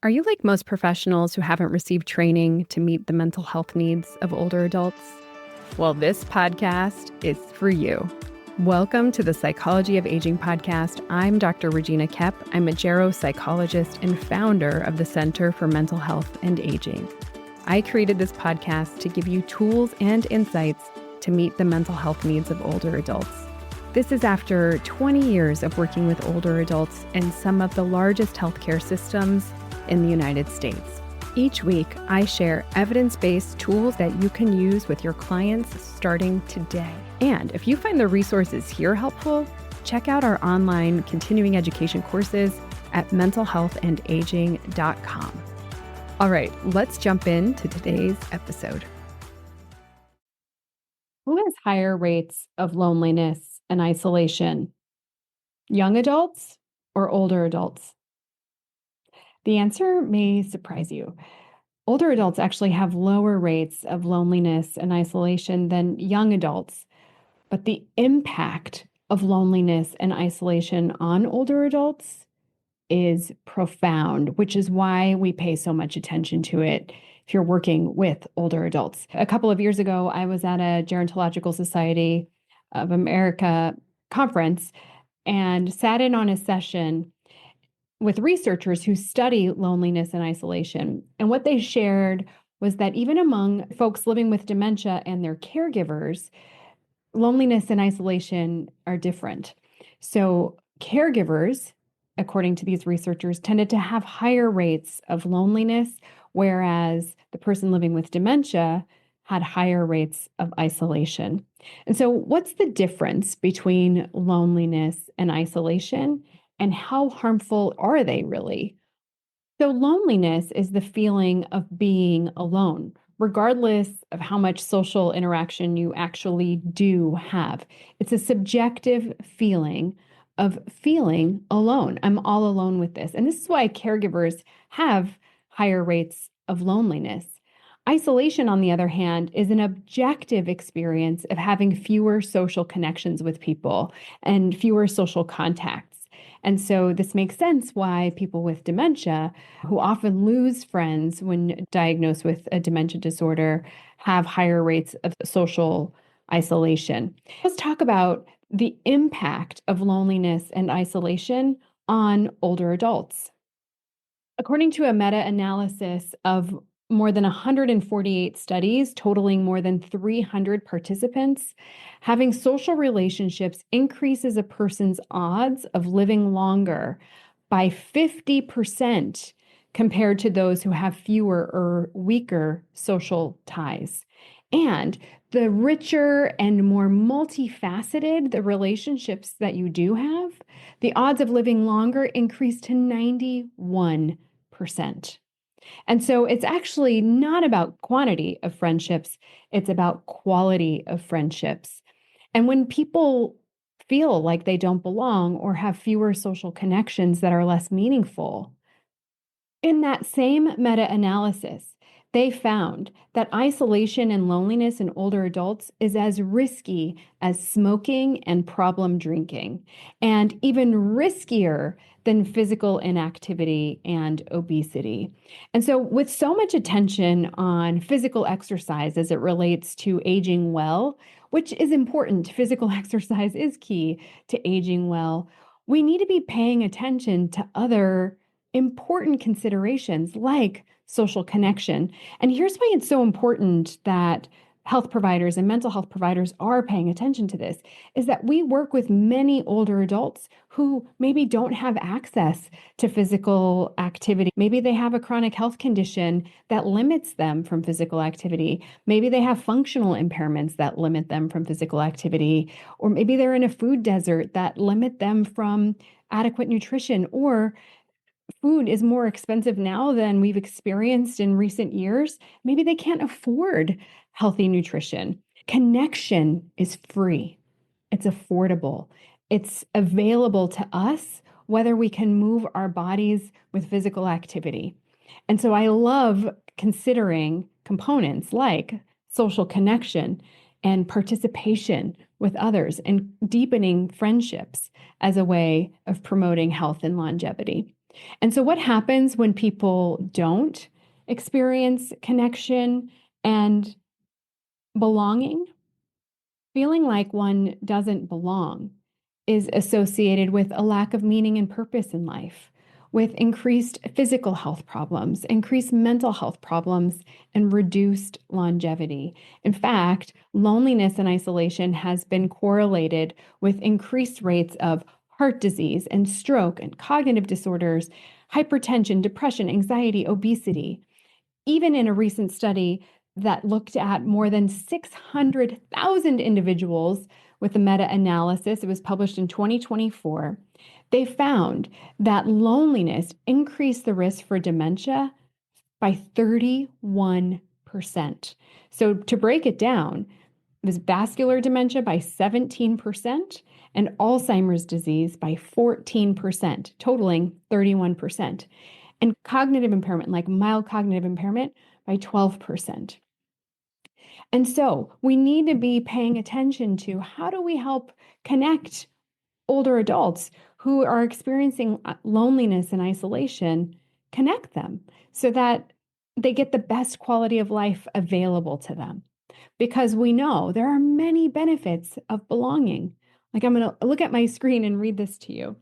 Are you like most professionals who haven't received training to meet the mental health needs of older adults? Well, this podcast is for you. Welcome to the Psychology of Aging podcast. I'm Dr. Regina Kepp. I'm a geropsychologist and founder of the Center for Mental Health and Aging. I created this podcast to give you tools and insights to meet the mental health needs of older adults. This is after 20 years of working with older adults in some of the largest healthcare systems in the United States. Each week, I share evidence-based tools that you can use with your clients starting today. And if you find the resources here helpful, check out our online continuing education courses at mentalhealthandaging.com. All right, let's jump into today's episode. Who has higher rates of loneliness and isolation? Young adults or older adults? The answer may surprise you. Older adults actually have lower rates of loneliness and isolation than young adults, but the impact of loneliness and isolation on older adults is profound, which is why we pay so much attention to it if you're working with older adults. A couple of years ago, I was at a Gerontological Society of America conference and sat in on a session with researchers who study loneliness and isolation. And what they shared was that even among folks living with dementia and their caregivers, loneliness and isolation are different. So caregivers, according to these researchers, tended to have higher rates of loneliness, whereas the person living with dementia had higher rates of isolation. And so what's the difference between loneliness and isolation? And how harmful are they really? So, loneliness is the feeling of being alone, regardless of how much social interaction you actually do have. It's a subjective feeling of feeling alone. I'm all alone with this. And this is why caregivers have higher rates of loneliness. Isolation, on the other hand, is an objective experience of having fewer social connections with people and fewer social contacts. And so this makes sense why people with dementia, who often lose friends when diagnosed with a dementia disorder, have higher rates of social isolation. Let's talk about the impact of loneliness and isolation on older adults. According to a meta-analysis of more than 148 studies totaling more than 300 participants, having social relationships increases a person's odds of living longer by 50% compared to those who have fewer or weaker social ties. And the richer and more multifaceted the relationships that you do have, the odds of living longer increase to 91%. And so it's actually not about quantity of friendships, it's about quality of friendships. And when people feel like they don't belong or have fewer social connections that are less meaningful, in that same meta-analysis, they found that isolation and loneliness in older adults is as risky as smoking and problem drinking, and even riskier than physical inactivity and obesity. And so, with so much attention on physical exercise as it relates to aging well, which is important, physical exercise is key to aging well, we need to be paying attention to other important considerations like social connection. And here's why it's so important that health providers and mental health providers are paying attention to this, is that we work with many older adults who maybe don't have access to physical activity. Maybe they have a chronic health condition that limits them from physical activity. Maybe they have functional impairments that limit them from physical activity, or maybe they're in a food desert that limit them from adequate nutrition, or food is more expensive now than we've experienced in recent years. Maybe they can't afford healthy nutrition. Connection is free. It's affordable. It's available to us, whether we can move our bodies with physical activity. And so I love considering components like social connection and participation with others and deepening friendships as a way of promoting health and longevity. And so, what happens when people don't experience connection and belonging? Feeling like one doesn't belong is associated with a lack of meaning and purpose in life, with increased physical health problems, increased mental health problems, and reduced longevity. In fact, loneliness and isolation has been correlated with increased rates of heart disease and stroke and cognitive disorders, hypertension, depression, anxiety, obesity. Even in a recent study that looked at more than 600,000 individuals with a meta analysis, it was published in 2024, they found that loneliness increased the risk for dementia by 31%. So, to break it down, it was vascular dementia by 17% and Alzheimer's disease by 14%, totaling 31%. And cognitive impairment, like mild cognitive impairment, by 12%. And so we need to be paying attention to how do we help connect older adults who are experiencing loneliness and isolation, connect them so that they get the best quality of life available to them. Because we know there are many benefits of belonging. Like, I'm going to look at my screen and read this to you.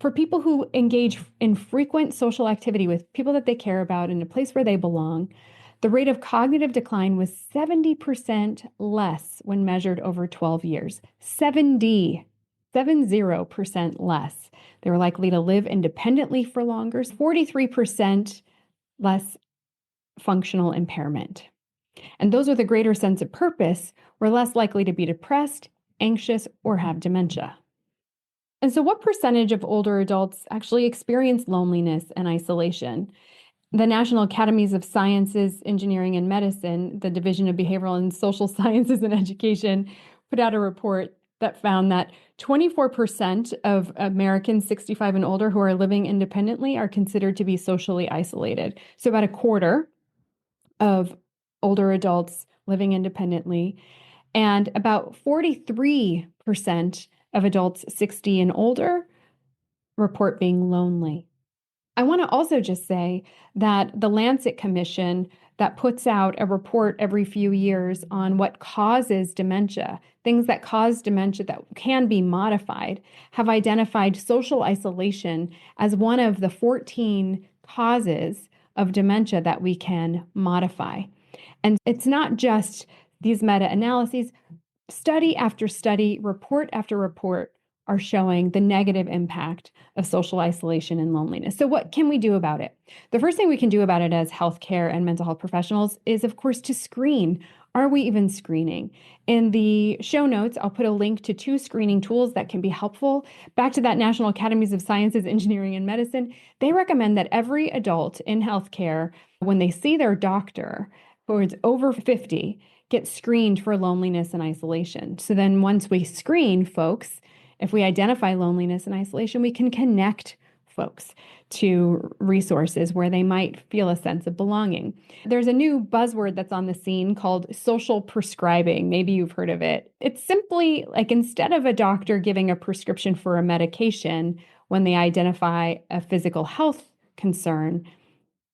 For people who engage in frequent social activity with people that they care about in a place where they belong, the rate of cognitive decline was 70% less when measured over 12 years. 70% less. They were likely to live independently for longer, 43% less functional impairment. And those with a greater sense of purpose were less likely to be depressed, anxious, or have dementia. And so, what percentage of older adults actually experience loneliness and isolation? The National Academies of Sciences, Engineering, and Medicine, the Division of Behavioral and Social Sciences and Education, put out a report that found that 24% of Americans 65 and older who are living independently are considered to be socially isolated. So, about a quarter of older adults living independently, and about 43% of adults 60 and older report being lonely. I want to also just say that the Lancet Commission that puts out a report every few years on what causes dementia, things that cause dementia that can be modified, have identified social isolation as one of the 14 causes of dementia that we can modify. And it's not just these meta-analyses. Study after study, report after report are showing the negative impact of social isolation and loneliness. So what can we do about it? The first thing we can do about it as healthcare and mental health professionals is, of course, to screen. Are we even screening? In the show notes, I'll put a link to 2 screening tools that can be helpful. Back to that National Academies of Sciences, Engineering, and Medicine, they recommend that every adult in healthcare, when they see their doctor who is over 50, get screened for loneliness and isolation. So then once we screen folks, if we identify loneliness and isolation, we can connect folks to resources where they might feel a sense of belonging. There's a new buzzword that's on the scene called social prescribing. Maybe you've heard of it. It's simply like, instead of a doctor giving a prescription for a medication when they identify a physical health concern,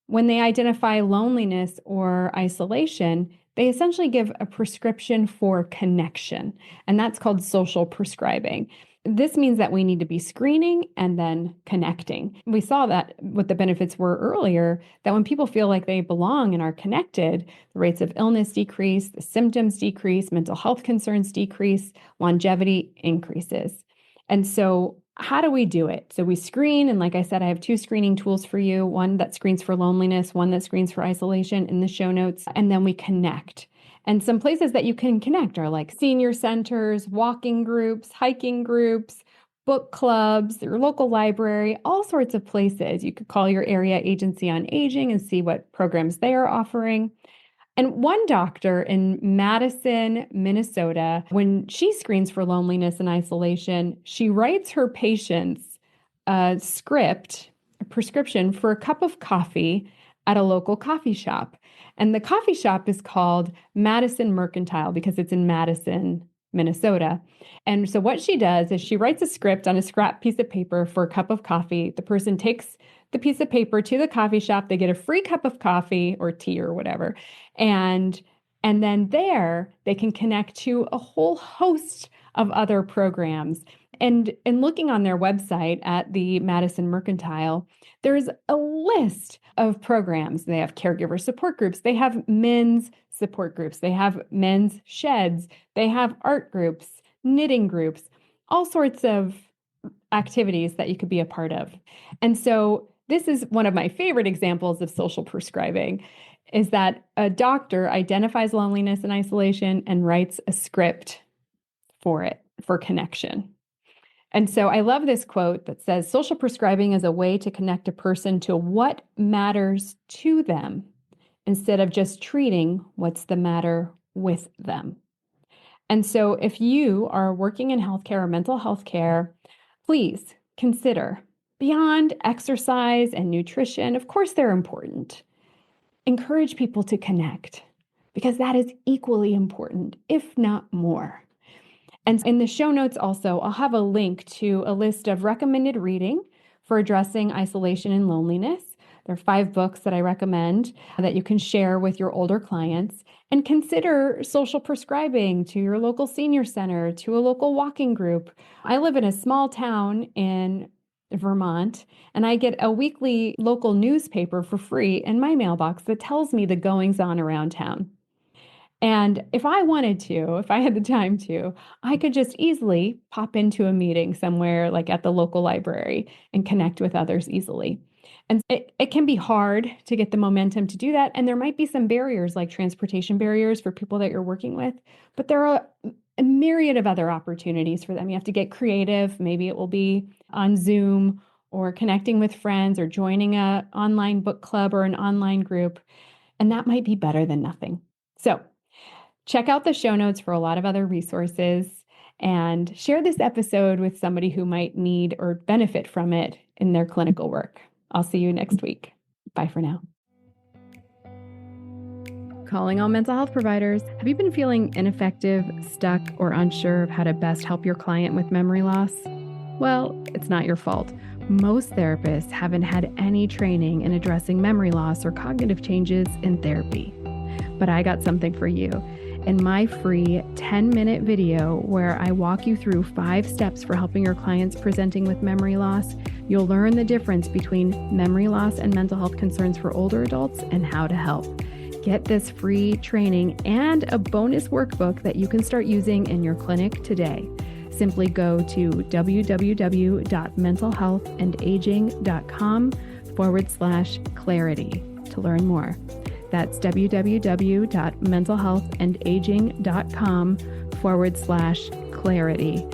when they identify loneliness or isolation, they essentially give a prescription for connection, and that's called social prescribing. This means that we need to be screening and then connecting. We saw that what the benefits were earlier, that when people feel like they belong and are connected, the rates of illness decrease, the symptoms decrease, mental health concerns decrease, longevity increases. And so how do we do it? So we screen, and like I said, I have 2 screening tools for you, one that screens for loneliness, one that screens for isolation, in the show notes, and then we connect. And some places that you can connect are like senior centers, walking groups, hiking groups, book clubs, your local library, all sorts of places. You could call your area agency on aging and see what programs they are offering. And one doctor in Madison, Minnesota, when she screens for loneliness and isolation, she writes her patients a script, a prescription for a cup of coffee at a local coffee shop. And the coffee shop is called Madison Mercantile because it's in Madison, Minnesota. And so what she does is she writes a script on a scrap piece of paper for a cup of coffee. The person takes the piece of paper to the coffee shop. They get a free cup of coffee or tea or whatever. And then there they can connect to a whole host of other programs. And looking on their website at the Madison Mercantile, there's a list of programs. They have caregiver support groups. They have men's support groups. They have men's sheds. They have art groups, knitting groups, all sorts of activities that you could be a part of. And so this is one of my favorite examples of social prescribing, is that a doctor identifies loneliness and isolation and writes a script for it, for connection. And so I love this quote that says, social prescribing is a way to connect a person to what matters to them instead of just treating what's the matter with them. And so if you are working in healthcare or mental health care, please consider, beyond exercise and nutrition, of course they're important, encourage people to connect, because that is equally important, if not more. And in the show notes also, I'll have a link to a list of recommended reading for addressing isolation and loneliness. There are 5 books that I recommend that you can share with your older clients, and consider social prescribing to your local senior center, to a local walking group. I live in a small town in Vermont, and I get a weekly local newspaper for free in my mailbox that tells me the goings on around town. And if I wanted to, if I had the time to, I could just easily pop into a meeting somewhere like at the local library and connect with others easily. And it can be hard to get the momentum to do that. And there might be some barriers, like transportation barriers for people that you're working with, but there are a myriad of other opportunities for them. You have to get creative. Maybe it will be on Zoom, or connecting with friends, or joining an online book club or an online group. And that might be better than nothing. So check out the show notes for a lot of other resources, and share this episode with somebody who might need or benefit from it in their clinical work. I'll see you next week. Bye for now. Calling all mental health providers. Have you been feeling ineffective, stuck, or unsure of how to best help your client with memory loss? Well, it's not your fault. Most therapists haven't had any training in addressing memory loss or cognitive changes in therapy. But I got something for you. In my free 10-minute video where I walk you through 5 steps for helping your clients presenting with memory loss, you'll learn the difference between memory loss and mental health concerns for older adults and how to help. Get this free training and a bonus workbook that you can start using in your clinic today. Simply go to www.mentalhealthandaging.com/clarity to learn more. That's www.mentalhealthandaging.com/clarity, CLARITY.